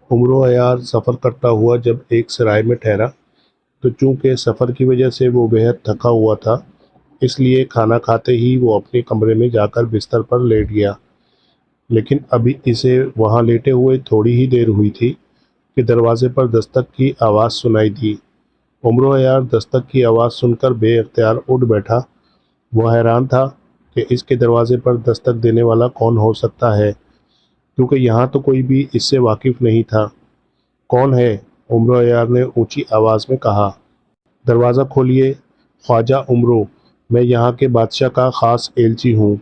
उमरो अयार सफ़र करता हुआ जब एक सराय में ठहरा तो चूंकि सफ़र की वजह से वो बेहद थका हुआ था, इसलिए खाना खाते ही वो अपने कमरे में जाकर बिस्तर पर लेट गया। लेकिन अभी इसे वहाँ लेटे हुए थोड़ी ही देर हुई थी कि दरवाजे पर दस्तक की आवाज़ सुनाई दी। उमरो अयार दस्तक की आवाज़ सुनकर बेअख्तियार उठ बैठा। वो हैरान था कि इसके दरवाजे पर दस्तक देने वाला कौन हो सकता है, क्योंकि यहाँ तो कोई भी इससे वाकिफ़ नहीं था। कौन है? उमरो अयार ने ऊंची आवाज़ में कहा। दरवाज़ा खोलिए ख्वाजा उमरो, मैं यहाँ के बादशाह का ख़ास एलची हूँ।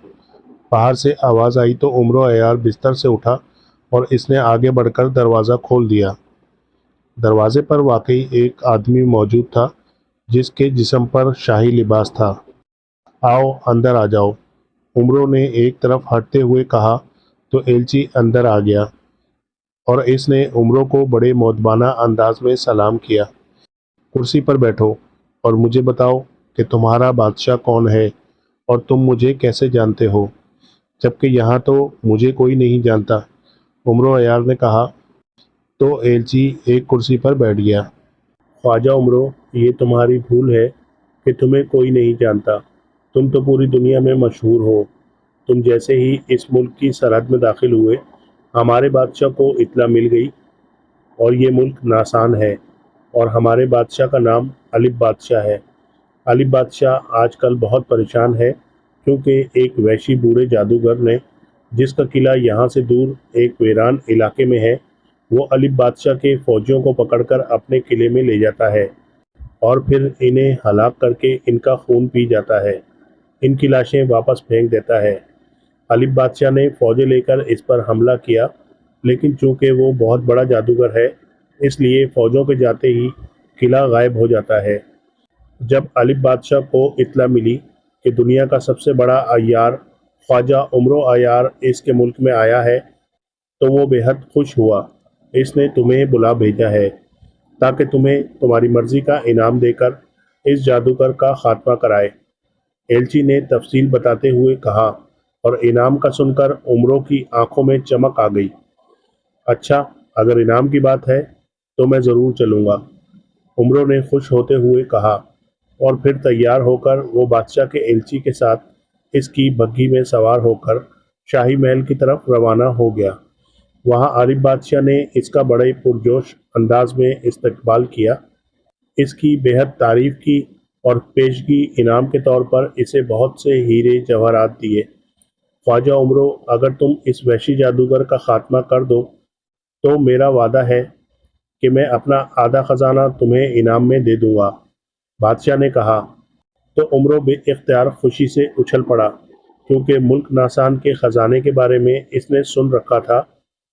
बाहर से आवाज़ आई तो उमरो अयार बिस्तर से उठा और इसने आगे बढ़कर दरवाज़ा खोल दिया। दरवाजे पर वाकई एक आदमी मौजूद था, जिसके जिस्म पर शाही लिबास था। आओ अंदर आ जाओ, उमरो ने एक तरफ हटते हुए कहा तो एलची अंदर आ गया और इसने उमरो को बड़े मौदबाना अंदाज में सलाम किया। कुर्सी पर बैठो और मुझे बताओ कि तुम्हारा बादशाह कौन है और तुम मुझे कैसे जानते हो, जबकि यहाँ तो मुझे कोई नहीं जानता, उमरो अयार ने कहा। तो एलची एक कुर्सी पर बैठ गया। ख्वाजा उमरो, ये तुम्हारी भूल है कि तुम्हें कोई नहीं जानता। तुम तो पूरी दुनिया में मशहूर हो। तुम जैसे ही इस मुल्क की सरहद में दाखिल हुए, हमारे बादशाह को इत्तला मिल गई और ये मुल्क नासान है और हमारे बादशाह का नाम अलिब बादशाह है। अलिब बादशाह आजकल बहुत परेशान है क्योंकि एक वहशी बूढ़े जादूगर ने, जिसका किला यहाँ से दूर एक वीरान इलाके में है, वो अलिब बादशाह के फौजियों को पकड़कर अपने किले में ले जाता है और फिर इन्हें हलाक करके इनका खून पी जाता है। इनकी लाशें वापस फेंक देता है। अलिब बादशाह ने फौजें लेकर इस पर हमला किया, लेकिन चूंकि वो बहुत बड़ा जादूगर है, इसलिए फौजों के जाते ही किला गायब हो जाता है। जब अलिब बादशाह को इत्तला मिली कि दुनिया का सबसे बड़ा अय्यार ख्वाजा उमरो अयार इसके मुल्क में आया है, तो वो बेहद खुश हुआ। इसने तुम्हें बुला भेजा है ताकि तुम्हें तुम्हारी मर्जी का इनाम देकर इस जादूगर का खात्मा कराए, एलची ने तफसील बताते हुए कहा। और इनाम का सुनकर उमरों की आंखों में चमक आ गई। अच्छा, अगर इनाम की बात है तो मैं ज़रूर चलूँगा, उमरों ने खुश होते हुए कहा। और फिर तैयार होकर वो बादशाह के एलची के साथ इसकी बग्घी में सवार होकर शाही महल की तरफ रवाना हो गया। वहाँ अलिब बादशाह ने इसका बड़े पुरजोश अंदाज में इस्तकबाल किया, इसकी बेहद तारीफ की और पेशगी इनाम के तौर पर इसे बहुत से हीरे जवाहरात दिए। ख्वाजा उमरो, अगर तुम इस वहशी जादूगर का खात्मा कर दो तो मेरा वादा है कि मैं अपना आधा खजाना तुम्हें इनाम में दे दूंगा, बादशाह ने कहा। तो उमरो बेइख्तियार खुशी से उछल पड़ा, क्योंकि मुल्क नासान के ख़जाने के बारे में इसने सुन रखा था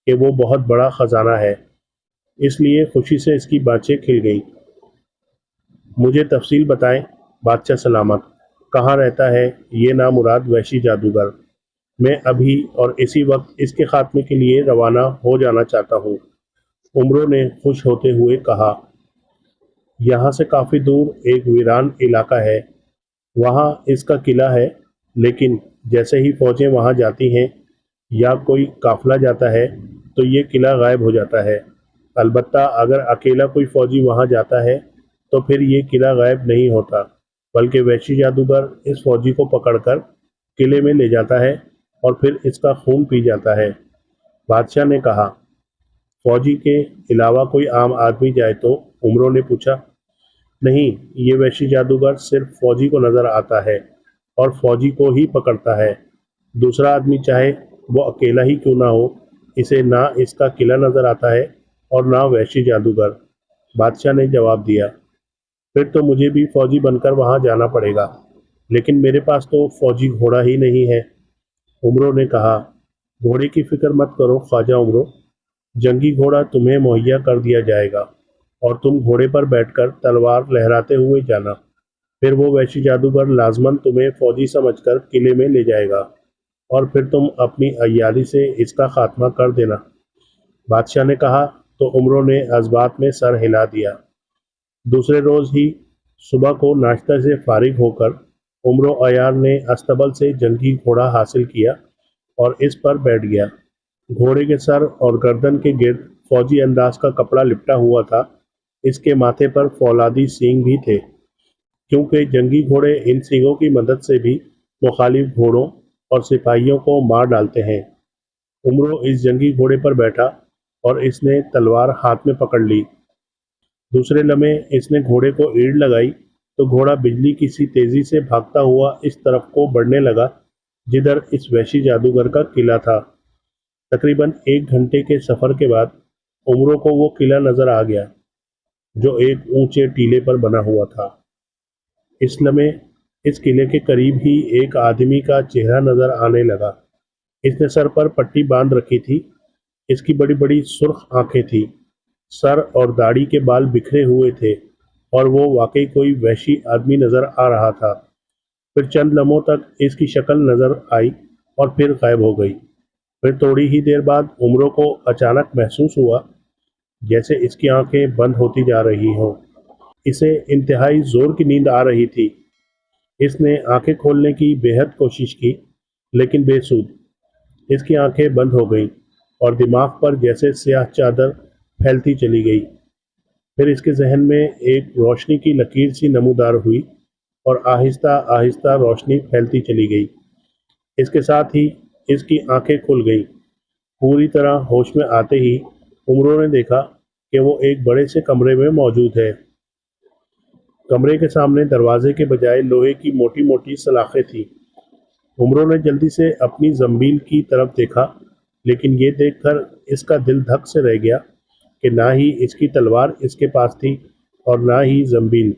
कि वो बहुत बड़ा ख़जाना है, इसलिए खुशी से इसकी बाँछें खिल गईं। मुझे तफसील बताएं, बादशाह सलामत। कहाँ रहता है ये नामुराद वहशी जादूगर? मैं अभी और इसी वक्त इसके खात्मे के लिए रवाना हो जाना चाहता हूँ, उमरों ने खुश होते हुए कहा। यहाँ से काफ़ी दूर एक वीरान इलाका है, वहाँ इसका किला है, लेकिन जैसे ही फौजें वहाँ जाती हैं या कोई काफिला जाता है तो ये किला गायब हो जाता है। अलबत्ता अगर अकेला कोई फौजी वहाँ जाता है तो फिर ये किला गायब नहीं होता, बल्कि वहशी जादूगर इस फौजी को पकड़कर किले में ले जाता है और फिर इसका खून पी जाता है, बादशाह ने कहा। फौजी के अलावा कोई आम आदमी जाए तो? उमरों ने पूछा। नहीं, ये वहशी जादूगर सिर्फ फौजी को नजर आता है और फौजी को ही पकड़ता है। दूसरा आदमी चाहे वो अकेला ही क्यों ना हो, इसे ना इसका किला नजर आता है और ना वहशी जादूगर, बादशाह ने जवाब दिया। फिर तो मुझे भी फौजी बनकर वहां जाना पड़ेगा, लेकिन मेरे पास तो फौजी घोड़ा ही नहीं है, उमरों ने कहा। घोड़े की फिक्र मत करो ख्वाजा उमरो, जंगी घोड़ा तुम्हें मुहैया कर दिया जाएगा और तुम घोड़े पर बैठकर तलवार लहराते हुए जाना। फिर वो वहशी जादूगर लाजमन तुम्हें फौजी समझकर किले में ले जाएगा और फिर तुम अपनी अय्यारी से इसका खात्मा कर देना, बादशाह ने कहा। तो उमरों ने अज़बात में सर हिला दिया। दूसरे रोज़ ही सुबह को नाश्ते से फारिग होकर उमरो अयार ने अस्तबल से जंगी घोड़ा हासिल किया और इस पर बैठ गया। घोड़े के सर और गर्दन के गिर्द फौजी अंदाज का कपड़ा लिपटा हुआ था। इसके माथे पर फौलादी सींग भी थे, क्योंकि जंगी घोड़े इन सींगों की मदद से भी मुखालिफ घोड़ों और सिपाहियों को मार डालते हैं। उमरो इस जंगी घोड़े पर बैठा और इसने तलवार हाथ में पकड़ ली। दूसरे लम्हे इसने घोड़े को ईड़ लगाई तो घोड़ा बिजली की सी तेजी से भागता हुआ इस तरफ को बढ़ने लगा जिधर इस वहशी जादूगर का किला था। तकरीबन 1 घंटे के सफर के बाद उमरों को वो किला नजर आ गया, जो एक ऊंचे टीले पर बना हुआ था। इस लम्हे इस किले के करीब ही एक आदमी का चेहरा नजर आने लगा। इसने सर पर पट्टी बांध रखी थी। इसकी बड़ी बड़ी सुर्ख आंखें थी, सर और दाढ़ी के बाल बिखरे हुए थे और वो वाकई कोई वहशी आदमी नजर आ रहा था। फिर चंद लम्हों तक इसकी शक्ल नजर आई और फिर गायब हो गई। फिर थोड़ी ही देर बाद उमरों को अचानक महसूस हुआ जैसे इसकी आंखें बंद होती जा रही हों। इसे इंतहाई जोर की नींद आ रही थी। इसने आंखें खोलने की बेहद कोशिश की, लेकिन बेसुध। इसकी आंखें बंद हो गईं और दिमाग पर जैसे स्याह चादर फैलती चली गई। फिर इसके जहन में एक रोशनी की लकीर सी नमूदार हुई और आहिस्ता आहिस्ता रोशनी फैलती चली गई। इसके साथ ही इसकी आंखें खुल गईं। पूरी तरह होश में आते ही उमरों ने देखा कि वो एक बड़े से कमरे में मौजूद है। कमरे के सामने दरवाजे के बजाय लोहे की मोटी मोटी सलाखें थीं। उमरों ने जल्दी से अपनी जंबील की तरफ देखा, लेकिन ये देखकर इसका दिल धक से रह गया कि ना ही इसकी तलवार इसके पास थी और ना ही जंबील।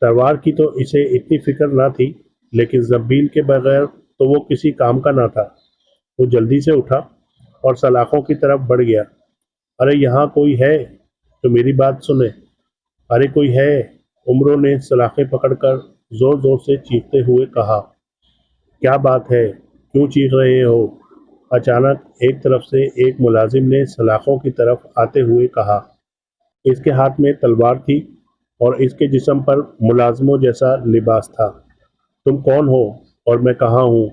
तलवार की तो इसे इतनी फिक्र ना थी, लेकिन जंबील के बगैर तो वो किसी काम का ना था। वो जल्दी से उठा और सलाखों की तरफ बढ़ गया। अरे यहाँ कोई है तो मेरी बात सुने। अरे कोई है, उमरों ने सलाखें पकड़कर जोर जोर से चीखते हुए कहा। क्या बात है, क्यों चीख रहे हो? अचानक एक तरफ से एक मुलाजिम ने सलाखों की तरफ आते हुए कहा। इसके हाथ में तलवार थी और इसके जिस्म पर मुलाजमों जैसा लिबास था। तुम कौन हो और मैं कहाँ हूँ?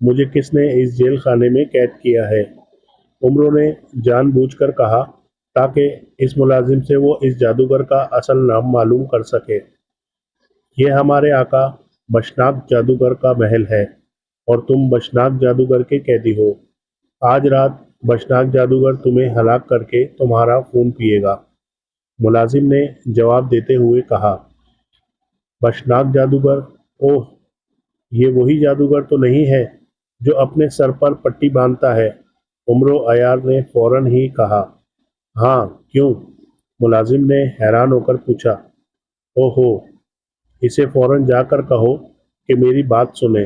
मुझे किसने इस जेल खाने में कैद किया है? उमरों ने जानबूझकर कहा ताकि इस मुलाजिम से वो इस जादूगर का असल नाम मालूम कर सके। ये हमारे आका बशनाक जादूगर का महल है और तुम बशनाक जादूगर के कैदी हो। आज रात बशनाक जादूगर तुम्हें हलाक करके तुम्हारा खून पिएगा, मुलाजिम ने जवाब देते हुए कहा। बशनाक जादूगर? ओह, ये वही जादूगर तो नहीं है जो अपने सर पर पट्टी बांधता है? उमरो अयार ने फौरन ही कहा। हाँ, क्यों? मुलाजिम ने हैरान होकर पूछा। ओहो, इसे फौरन जाकर कहो कि मेरी बात सुने,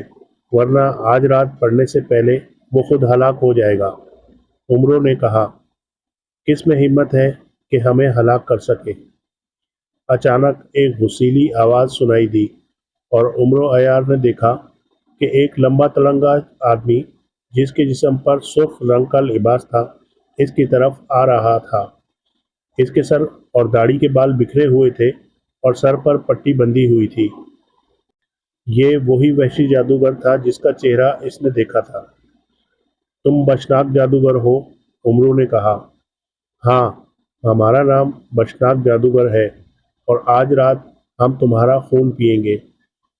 वरना आज रात पड़ने से पहले वो खुद हलाक हो जाएगा। उमरो ने कहा। किस में हिम्मत है कि हमें हलाक कर सके? अचानक एक हुसीली आवाज़ सुनाई दी और उमरो अयार ने देखा कि एक लंबा तलंगा आदमी, जिसके जिस्म पर सुर्ख रंग का लिबास था, इसकी तरफ आ रहा था। इसके सर और दाढ़ी के बाल बिखरे हुए थे और सर पर पट्टी बंधी हुई थी। ये वही वहशी जादूगर था जिसका चेहरा इसने देखा था। तुम बशनाक जादूगर हो? उमरो ने कहा। हाँ, हमारा नाम बशनाक जादूगर है और आज रात हम तुम्हारा खून पिएंगे।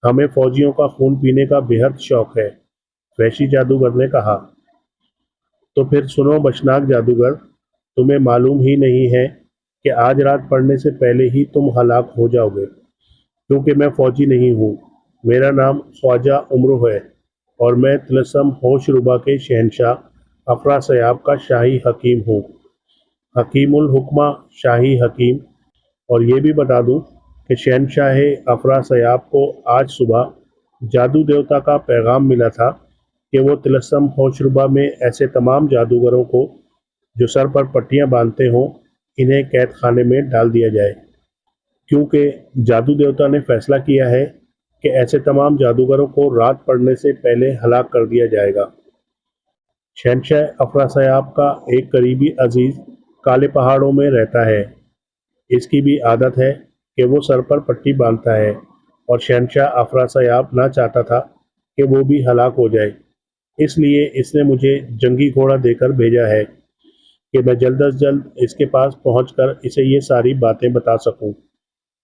हमें फौजियों का खून पीने का बेहद शौक है, वहशी जादूगर ने कहा। तो फिर सुनो बशनाक जादूगर, तुम्हें मालूम ही नहीं है कि आज रात पड़ने से पहले ही तुम हलाक हो जाओगे, क्योंकि मैं फौजी नहीं हूँ। मेरा नाम ख्वाजा उमरो है और मैं तिलस्म होशरुबा के शहनशाह अफरा सयाब का शाही हकीम हूँ, हकीमुल हुक्मा शाही हकीम। और ये भी बता दूं कि शहनशाह अफरा सयाब को आज सुबह जादू देवता का पैगाम मिला था कि वो तिलस्म होशरुबा में ऐसे तमाम जादूगरों को जो सर पर पट्टियां बांधते हों, इन्हें कैद खाने में डाल दिया जाए, क्योंकि जादू देवता ने फैसला किया है कि ऐसे तमाम जादूगरों को रात पड़ने से पहले हलाक कर दिया जाएगा। शहनशाह अफरा सयाब का एक करीबी अजीज काले पहाड़ों में रहता है। इसकी भी आदत है कि वो सर पर पट्टी बांधता है और शहनशाह अफरा सयाब ना चाहता था कि वो भी हलाक हो जाए। इसलिए इसने मुझे जंगी घोड़ा देकर भेजा है کہ میں جلد از جلد اس کے پاس پہنچ کر اسے یہ ساری باتیں بتا سکوں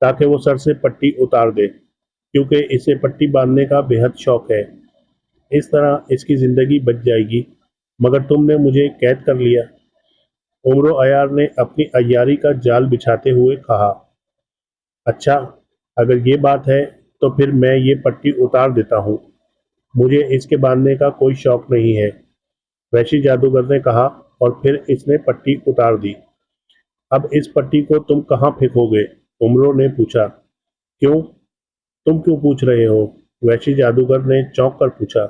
تاکہ وہ سر سے پٹی اتار دے، کیونکہ اسے پٹی باندھنے کا بے حد شوق ہے۔ اس طرح اس کی زندگی بچ جائے گی، مگر تم نے مجھے قید کر لیا۔ عمر و عیار نے اپنی عیاری کا جال بچھاتے ہوئے کہا، اچھا اگر یہ بات ہے تو پھر میں یہ پٹی اتار دیتا ہوں، مجھے اس کے باندھنے کا کوئی شوق نہیں ہے۔ وحشی جادوگر نے کہا، اور پھر اس نے پٹی اتار دی۔ اب اس پٹی کو تم کہاں پھینکو گے؟ عمرو نے پوچھا۔ کیوں؟ تم کیوں پوچھ رہے ہو؟ وحشی جادوگر نے چونک کر پوچھا۔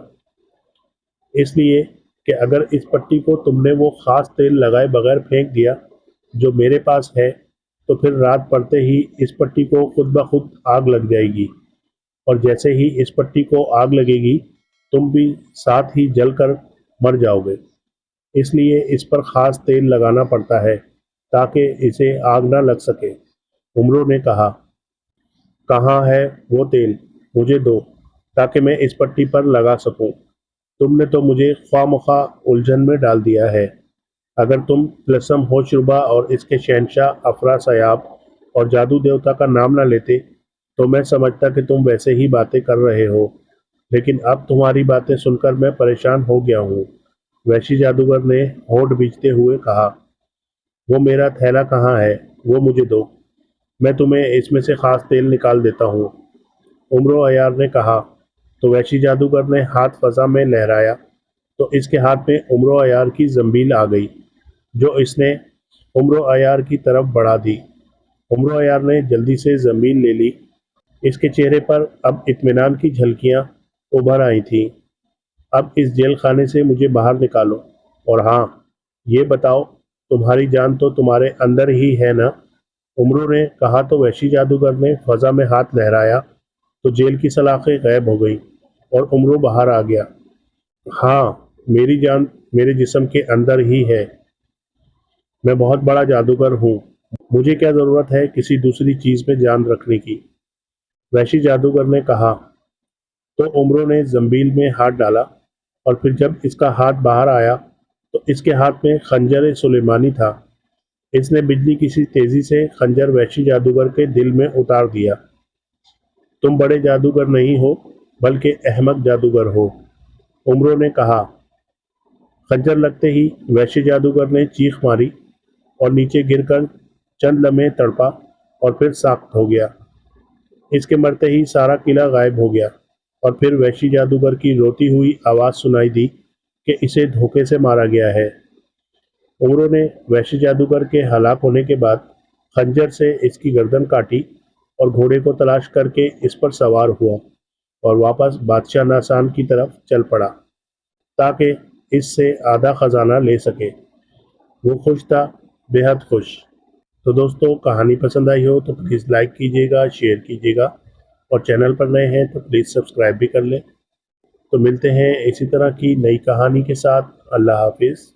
اس لیے کہ اگر اس پٹی کو تم نے وہ خاص تیل لگائے بغیر پھینک دیا جو میرے پاس ہے تو پھر رات پڑتے ہی اس پٹی کو خود بخود آگ لگ جائے گی، اور جیسے ہی اس پٹی کو آگ لگے گی تم بھی ساتھ ہی جل کر مر جاؤ گے۔ اس لیے اس پر خاص تیل لگانا پڑتا ہے تاکہ اسے آگ نہ لگ سکے۔ عمرو نے کہا، کہاں ہے وہ تیل؟ مجھے دو تاکہ میں اس پٹی پر لگا سکوں۔ تم نے تو مجھے خواہ مخواہ الجھن میں ڈال دیا ہے۔ اگر تم طلسم ہوشربا اور اس کے شہنشاہ افرا سیاب اور جادو دیوتا کا نام نہ لیتے تو میں سمجھتا کہ تم ویسے ہی باتیں کر رہے ہو، لیکن اب تمہاری باتیں سن کر میں پریشان ہو گیا ہوں۔ وحشی جادوگر نے ہونٹ بھیجتے ہوئے کہا، وہ میرا تھیلا کہاں ہے؟ وہ مجھے دو، میں تمہیں اس میں سے خاص تیل نکال دیتا ہوں۔ عمر و عیار نے کہا۔ تو وحشی جادوگر نے ہاتھ فضا میں لہرایا تو اس کے ہاتھ میں عمر و عیار کی زنبیل آ گئی، جو اس نے عمر و عیار کی طرف بڑھا دی۔ عمر و عیار نے جلدی سے زنبیل لے لی۔ اس کے چہرے پر اب اطمینان کی جھلکیاں ابھر آئی تھیں۔ اب اس جیل خانے سے مجھے باہر نکالو، اور ہاں یہ بتاؤ تمہاری جان تو تمہارے اندر ہی ہے نا؟ عمرو نے کہا تو وحشی جادوگر نے فضا میں ہاتھ لہرایا تو جیل کی سلاخیں غائب ہو گئیں اور عمرو باہر آ گیا۔ ہاں میری جان میرے جسم کے اندر ہی ہے، میں بہت بڑا جادوگر ہوں، مجھے کیا ضرورت ہے کسی دوسری چیز میں جان رکھنے کی؟ وحشی جادوگر نے کہا۔ تو عمرو نے زنبیل میں ہاتھ ڈالا، اور پھر جب اس کا ہاتھ باہر آیا تو اس کے ہاتھ میں خنجر سلیمانی تھا۔ اس نے بجلی کی سی تیزی سے خنجر وحشی جادوگر کے دل میں اتار دیا۔ تم بڑے جادوگر نہیں ہو بلکہ احمق جادوگر ہو، عمرو نے کہا۔ خنجر لگتے ہی وحشی جادوگر نے چیخ ماری اور نیچے گر کر چند لمحے تڑپا اور پھر ساخت ہو گیا۔ اس کے مرتے ہی سارا قلعہ غائب ہو گیا، اور پھر وحشی جادوگر کی روتی ہوئی آواز سنائی دی کہ اسے دھوکے سے مارا گیا ہے۔ عمرو نے وحشی جادوگر کے ہلاک ہونے کے بعد خنجر سے اس کی گردن کاٹی اور گھوڑے کو تلاش کر کے اس پر سوار ہوا اور واپس بادشاہ ناسان کی طرف چل پڑا تاکہ اس سے آدھا خزانہ لے سکے۔ وہ خوش تھا، بے حد خوش۔ تو دوستو کہانی پسند آئی ہو تو پلیز لائک کیجیے گا، شیئر کیجیے گا، اور چینل پر نئے ہیں تو پلیز سبسکرائب بھی کر لیں۔ تو ملتے ہیں اسی طرح کی نئی کہانی کے ساتھ۔ اللہ حافظ۔